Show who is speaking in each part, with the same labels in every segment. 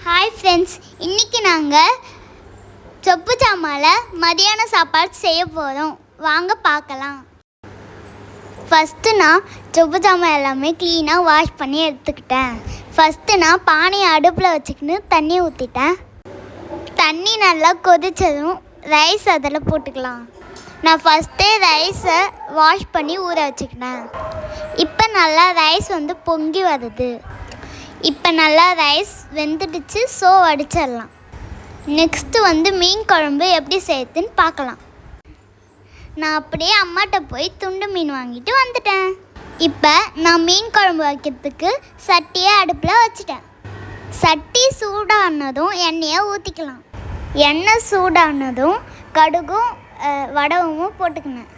Speaker 1: Hi friends, இன்றைக்கி நாங்கள் சொப்பு சாமாவில் மதியான சாப்பாடு செய்ய போகிறோம். வாங்க பார்க்கலாம். ஃபஸ்ட்டு நான் சொப்பு சாமான் எல்லாமே க்ளீனாக வாஷ் பண்ணி எடுத்துக்கிட்டேன். ஃபஸ்ட்டு நான் பானையை அடுப்பில் வச்சுக்கின்னு தண்ணி ஊற்றிட்டேன். தண்ணி நல்லா கொதித்ததும் ரைஸ் அதில் போட்டுக்கலாம். நான் ஃபஸ்ட்டே ரைஸை வாஷ் பண்ணி ஊற வச்சுக்கிட்டேன். இப்போ நல்லா ரைஸ் பொங்கி வருது. இப்போ நல்லா ரைஸ் வெந்துடுச்சு. ஸோ வடிச்சிடலாம். நெக்ஸ்ட்டு மீன் குழம்பு எப்படி செய்யுதுன்னு பார்க்கலாம். நான் அப்படியே அம்மாட்ட போய் துண்டு மீன் வாங்கிட்டு வந்துட்டேன். இப்போ நான் மீன் குழம்பு வைக்கிறதுக்கு சட்டியை அடுப்பில் வச்சுட்டேன். சட்டி சூடானதும் எண்ணெயை ஊற்றிக்கலாம். எண்ணெய் சூடானதும் கடுகும் வடகமும் போட்டுக்கினேன்.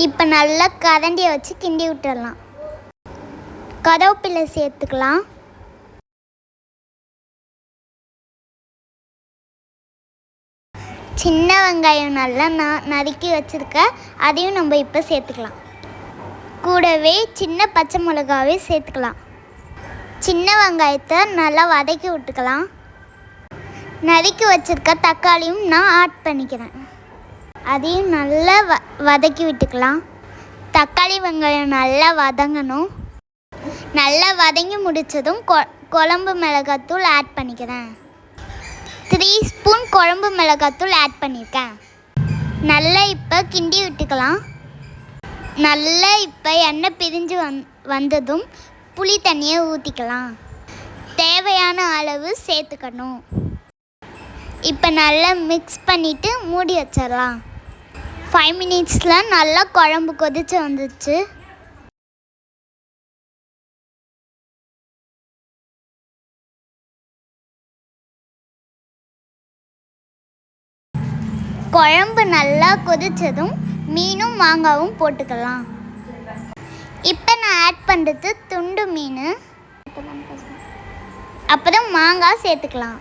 Speaker 1: இப்போ நல்லா கரண்டியை வச்சு கிண்டி விட்டுடலாம். கருவேப்பிலை சேர்த்துக்கலாம். சின்ன வெங்காயம் நல்லா நறுக்கி வச்சுருக்கேன். அதையும் நம்ம இப்போ சேர்த்துக்கலாம். கூடவே சின்ன பச்சை மிளகாவே சேர்த்துக்கலாம். சின்ன வெங்காயத்தை நல்லா வதக்கி விட்டுக்கலாம். நறுக்கி வச்சுருக்க தக்காளியும் நான் ஆட் பண்ணிக்கிறேன். அதையும் நல்லா வதக்கி விட்டுக்கலாம். தக்காளி வெங்காயம் நல்லா வதங்கணும். நல்லா வதங்கி முடித்ததும் குழம்பு மிளகாத்தூள் ஆட் பண்ணிக்கிறேன். 3 ஸ்பூன் குழம்பு மிளகாத்தூள் ஆட் பண்ணியிருக்கேன். நல்லா இப்போ கிண்டி விட்டுக்கலாம். நல்லா இப்போ எண்ணெய் பிரிஞ்சு வந்ததும் புளி தண்ணியை ஊற்றிக்கலாம். தேவையான அளவு சேர்த்துக்கணும். இப்போ நல்லா மிக்ஸ் பண்ணிவிட்டு மூடி வச்சிடலாம். 5 மினிட்ஸில் நல்லா குழம்பு கொதிச்சு வந்துச்சு. குழம்பு நல்லா கொதித்ததும் மீனும் மாங்காவும் போட்டுக்கலாம். இப்போ நான் ஆட் பண்ணுறது துண்டு மீன், அப்புறம் மாங்காய் சேர்த்துக்கலாம்.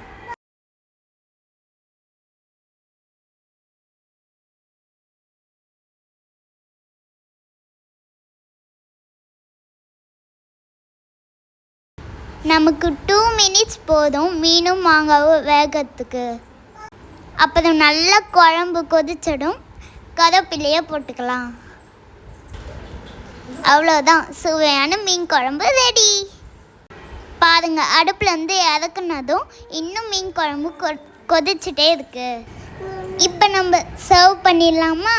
Speaker 1: நமக்கு 2 மினிட்ஸ் போதும் மீனும் மாங்காவும் வேகிறதுக்கு. அப்புறம் நல்லா குழம்பு கொதிச்சடும் கருவேப்பிலையை போட்டுக்கலாம். அவ்வளோதான், சுவையான மீன் குழம்பு ரெடி. பாருங்கள், அடுப்புலேருந்து இறக்குனதும் இன்னும் மீன் குழம்பு கொதிச்சுட்டே இருக்குது. இப்போ நம்ம சர்வ் பண்ணிடலாமா?